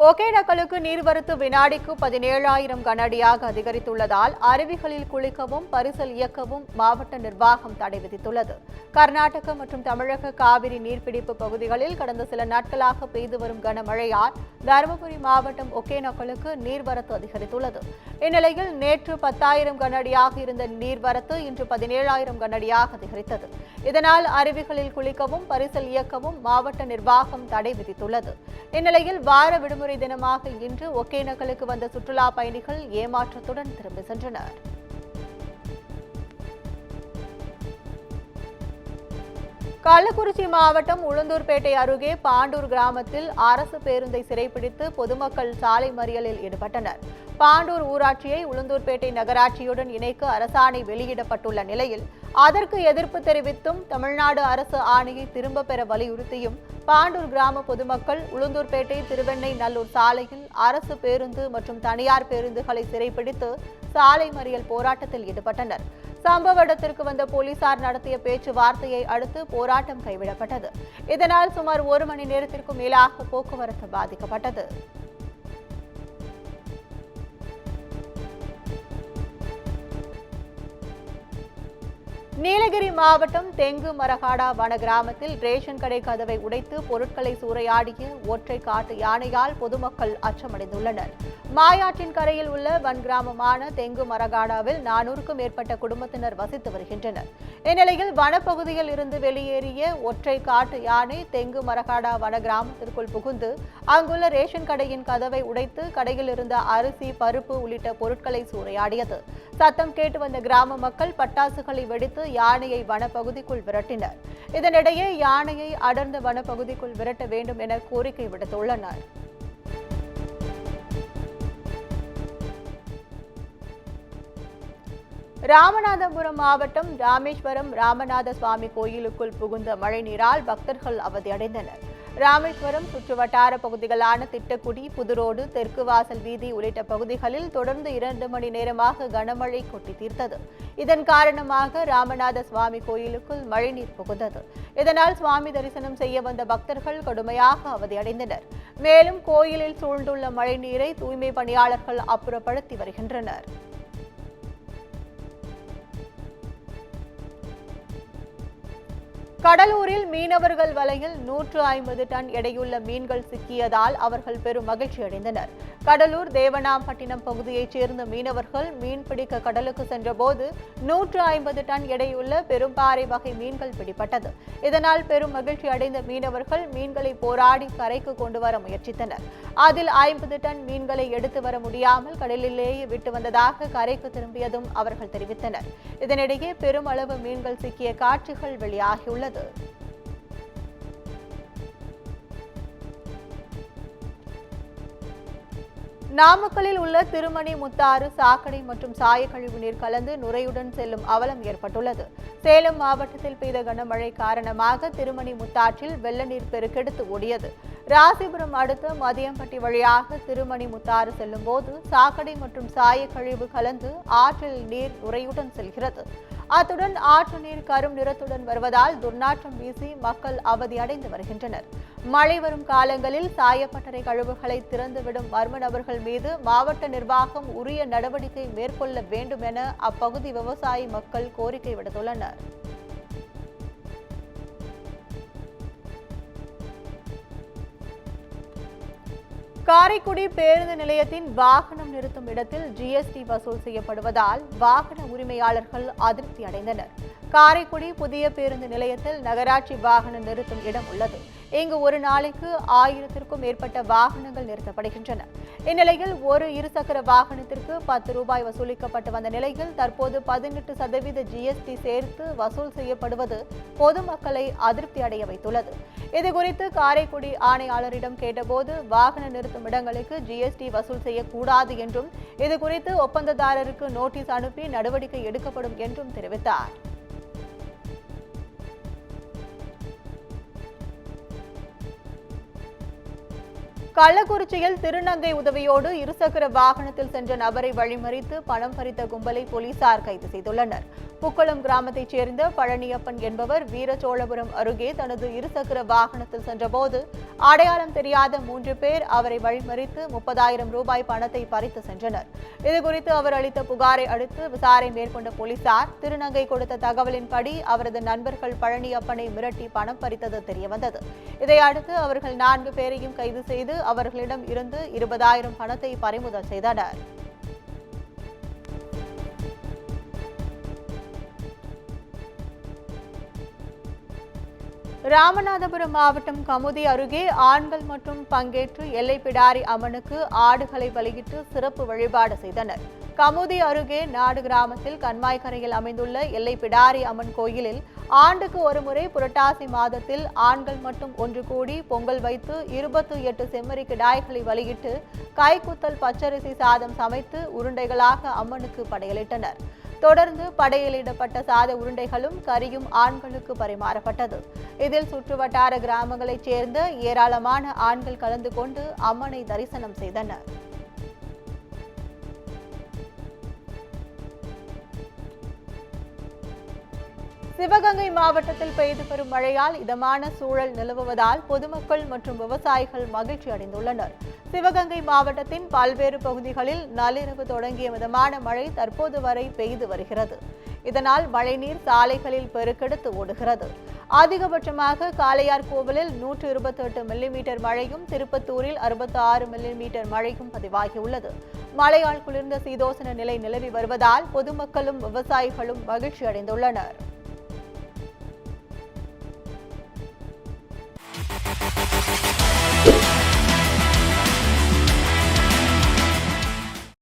ஒகேனக்கலுக்கு நீர்வரத்து வினாடிக்கு 17,000 கனஅடியாக அதிகரித்துள்ளதால் அருவிகளில் குளிக்கவும் பரிசல் இயக்கவும் மாவட்ட நிர்வாகம் தடை விதித்துள்ளது. கர்நாடக மற்றும் தமிழக காவிரி நீர்பிடிப்பு பகுதிகளில் கடந்த சில நாட்களாக பெய்து வரும் கனமழையால் தருமபுரி மாவட்டம் ஒகேனக்கலுக்கு நீர்வரத்து அதிகரித்துள்ளது. இந்நிலையில் நேற்று 10,000 கனஅடியாக இருந்த நீர்வரத்து இன்று 17,000 கனஅடியாக அதிகரித்தது. இதனால் அருவிகளில் குளிக்கவும் பரிசல் இயக்கவும் மாவட்ட நிர்வாகம் தடை விதித்துள்ளது. இந்நிலையில் வார விடுமுறை தினமாக இன்று ஒகேனக்கலுக்கு வந்த சுற்றுலா பயணிகள் ஏமாற்றத்துடன் திரும்பி சென்றனர். கள்ளக்குறிச்சி மாவட்டம் உளுந்தூர்பேட்டை அருகே பாண்டூர் கிராமத்தில் அரசு பேருந்தை சிறைப்பிடித்து பொதுமக்கள் சாலை மறியலில் ஈடுபட்டனர். பாண்டூர் ஊராட்சியை உளுந்தூர்பேட்டை நகராட்சியுடன் இணைக்க அரசாணை வெளியிடப்பட்டுள்ள நிலையில் அதற்கு எதிர்ப்பு தெரிவித்தும் தமிழ்நாடு அரசு ஆணையை திரும்ப பெற வலியுறுத்தியும் பாண்டூர் கிராம பொதுமக்கள் உளுந்தூர்பேட்டை திருவெண்ணை நல்லூர் சாலையில் அரசு பேருந்து மற்றும் தனியார் பேருந்துகளை சிறைப்பிடித்து சாலை மறியல் போராட்டத்தில் ஈடுபட்டனர். சம்பவ இடத்திற்கு வந்த போலீசார் நடத்திய பேச்சுவார்த்தையை அடுத்து போராட்டம் கைவிடப்பட்டது. இதனால் சுமார் 1 மணி நேரத்திற்கும் மேலாக போக்குவரத்து பாதிக்கப்பட்டது. நீலகிரி மாவட்டம் தெங்கு மரகாடா வன கிராமத்தில் ரேஷன் கடை கதவை உடைத்து பொருட்களை சூறையாடிய ஒற்றை காட்டு யானையால் பொதுமக்கள் அச்சமடைந்துள்ளனர். மாயாற்றின் கரையில் உள்ள வன் கிராமமான தெங்கு மரகாடாவில் 400க்கும் மேற்பட்ட குடும்பத்தினர் வசித்து வருகின்றனர். இந்நிலையில் வனப்பகுதியில் இருந்து வெளியேறிய ஒற்றை காட்டு யானை தெங்கு மரகாடா வன கிராமத்திற்குள் புகுந்து அங்குள்ள ரேஷன் கடையின் கதவை உடைத்து கடையில் இருந்த அரிசி, பருப்பு உள்ளிட்ட பொருட்களை சூறையாடியது. சத்தம் கேட்டு வந்த கிராம மக்கள் பட்டாசுகளை வெடித்து யானையை வனப்பகுதிக்குள் விரட்டினர். இதனிடையே யானையை அடர்ந்த வனப்பகுதிக்குள் விரட்ட வேண்டும் என கோரிக்கை விடுத்துள்ளனர். ராமநாதபுரம் மாவட்டம் ராமேஸ்வரம் ராமநாத சுவாமி கோயிலுக்குள் புகுந்த மழைநீரால் பக்தர்கள் அவதியடைந்தனர். ராமேஸ்வரம் சுற்றுவட்டார பகுதிகளான திட்டக்குடி, புதுரோடு, தெற்கு வாசல் வீதி உள்ளிட்ட பகுதிகளில் தொடர்ந்து 2 மணி நேரமாக கனமழை கொட்டி தீர்த்தது. இதன் காரணமாக ராமநாத சுவாமி கோயிலுக்குள் மழைநீர் புகுந்தது. இதனால் சுவாமி தரிசனம் செய்ய வந்த பக்தர்கள் கடுமையாக அவதியடைந்தனர். மேலும் கோயிலில் சூழ்ந்துள்ள மழைநீரை தூய்மை பணியாளர்கள் அப்புறப்படுத்தி வருகின்றனர். கடலூரில் மீனவர்கள் வலையில் 150 டன் எடையுள்ள மீன்கள் சிக்கியதால் அவர்கள் பெரும் மகிழ்ச்சி அடைந்தனர். கடலூர் தேவனாம்பட்டினம் பகுதியைச் சேர்ந்த மீனவர்கள் மீன்பிடிக்க கடலுக்கு சென்றபோது 150 டன் எடையுள்ள பெரும்பாறை வகை மீன்கள் பிடிபட்டது. இதனால் பெரும் மகிழ்ச்சி அடைந்த மீனவர்கள் மீன்களை போராடி கரைக்கு கொண்டு வர முயற்சித்தனர். அதில் 50 டன் மீன்களை எடுத்து வர முடியாமல் கடலிலேயே விட்டு வந்ததாக கரைக்கு திரும்பியதும் அவர்கள் தெரிவித்தனர். இதனிடையே பெரும் அளவு மீன்கள் சிக்கிய காட்சிகள் வெளியாகியுள்ளது. நாமக்கலில் உள்ள திருமணி முத்தாறு சாக்கடை மற்றும் சாயக்கழிவு நீர் கலந்து நுரையுடன் செல்லும் அவலம் ஏற்பட்டுள்ளது. சேலம் மாவட்டத்தில் பெய்த கனமழை காரணமாக திருமணி முத்தாற்றில் வெள்ள நீர் பெருக்கெடுத்து ஓடியது. ராசிபுரம் அடுத்த மதியம்பட்டி வழியாக திருமணி முத்தாறு செல்லும் போது சாக்கடை மற்றும் சாயக்கழிவு கலந்து ஆற்றில் நீர் நுரையுடன் செல்கிறது. அத்துடன் ஆற்று நீர் கரும் நிறத்துடன் வருவதால் துர்நாற்றம் வீசி மக்கள் அவதியடைந்து வருகின்றனர். மழை வரும் காலங்களில் சாயப்பட்டறை கழிவுகளை திறந்துவிடும் மர்ம நபர்கள் மீது மாவட்ட நிர்வாகம் உரிய நடவடிக்கை மேற்கொள்ள வேண்டும் என அப்பகுதி விவசாய மக்கள் கோரிக்கை விடுத்துள்ளனர். காரைக்குடி பேருந்து நிலையத்தின் வாகனம் நிறுத்தும் இடத்தில் GST வசூல் செய்யப்படுவதால் வாகன உரிமையாளர்கள் அதிருப்தி அடைந்தனர். காரைக்குடி புதிய பேருந்து நிலையத்தில் நகராட்சி வாகனம் நிறுத்தும் இடம் உள்ளது. இங்கு ஒரு நாளைக்கு 1000க்கும் மேற்பட்ட வாகனங்கள் நிறுத்தப்படுகின்றன. இந்நிலையில் ஒரு இருசக்கர வாகனத்திற்கு 10 ரூபாய் வசூலிக்கப்பட்டு வந்த நிலையில் தற்போது 18% GST சேர்த்து வசூல் செய்யப்படுவது பொதுமக்களை அதிருப்தி அடைய வைத்துள்ளது. இதுகுறித்து காரைக்குடி ஆணையாளரிடம் கேட்டபோது வாகன நிறுத்தும் இடங்களுக்கு GST வசூல் செய்யக்கூடாது என்றும் இதுகுறித்து ஒப்பந்ததாரருக்கு நோட்டீஸ் அனுப்பி நடவடிக்கை எடுக்கப்படும் என்றும் தெரிவித்தார். கள்ளக்குறிச்சியில் திருநங்கை உதவியோடு இருசக்கர வாகனத்தில் சென்ற நபரை வழிமறித்து பணம் பறித்த கும்பலை போலீசார் கைது செய்துள்ளனர். புக்குளம் கிராமத்தைச் சேர்ந்த பழனியப்பன் என்பவர் வீரசோழபுரம் அருகே தனது இருசக்கர வாகனத்தில் சென்றபோது அடையாளம் தெரியாத 3 பேர் அவரை வழிமறித்து 30,000 ரூபாய் பணத்தை பறித்து சென்றனர். இதுகுறித்து அவர் அளித்த புகாரை அடுத்து விசாரணை மேற்கொண்ட போலீசார் திருநங்கை கொடுத்த தகவலின்படி அவரது நண்பர்கள் பழனியப்பனை மிரட்டி பணம் பறித்தது தெரியவந்தது. இதையடுத்து அவர்கள் 4 பேரையும் கைது செய்து அவர்களிடம் இருந்து 20,000 பணத்தை பறிமுதல் செய்தனர். ராமநாதபுரம் மாவட்டம் கமுதி அருகே ஆண்கள் மற்றும் பங்கேற்று எல்லைப்பிடாரி அம்மனுக்கு ஆடுகளை பலியிட்டு சிறப்பு வழிபாடு செய்தனர். கமுதி அருகே நாடு கிராமத்தில் கண்மாய்க்கரையில் அமைந்துள்ள எல்லைப்பிடாரி அம்மன் கோயிலில் ஆண்டுக்கு ஒருமுறை புரட்டாசி மாதத்தில் ஆண்கள் மட்டும் ஒன்று கூடி பொங்கல் வைத்து 28 செம்மறி கிடாய்களை பலியிட்டு கைக்குத்தல் பச்சரிசி சாதம் சமைத்து உருண்டைகளாக அம்மனுக்கு படையலிட்டனர். தொடர்ந்து படையலிடப்பட்ட சாத உருண்டைகளும் கறியும் ஆண்களுக்கு பரிமாறப்பட்டது. இதில் சுற்றுவட்டார கிராமங்களைச் சேர்ந்த ஏராளமான ஆண்கள் கலந்து கொண்டு அம்மனை தரிசனம் செய்தனர். சிவகங்கை மாவட்டத்தில் பெய்து வரும் மழையால் இதமான சூழல் நிலவுவதால் பொதுமக்கள் மற்றும் விவசாயிகள் மகிழ்ச்சி அடைந்துள்ளனர். சிவகங்கை மாவட்டத்தின் பல்வேறு பகுதிகளில் நள்ளிரவு தொடங்கிய மிதமான மழை தற்போது வரை பெய்து வருகிறது. இதனால் மழைநீர் சாலைகளில் பெருக்கெடுத்து ஓடுகிறது. அதிகபட்சமாக காளையார்கோவிலில் 128 மில்லிமீட்டர் மழையும் திருப்பத்தூரில் 66 மில்லிமீட்டர் மழையும் பதிவாகியுள்ளது. மழையால் குளிர்ந்த சீதோசன நிலை நிலவி வருவதால் பொதுமக்களும் விவசாயிகளும் மகிழ்ச்சி அடைந்துள்ளனர்.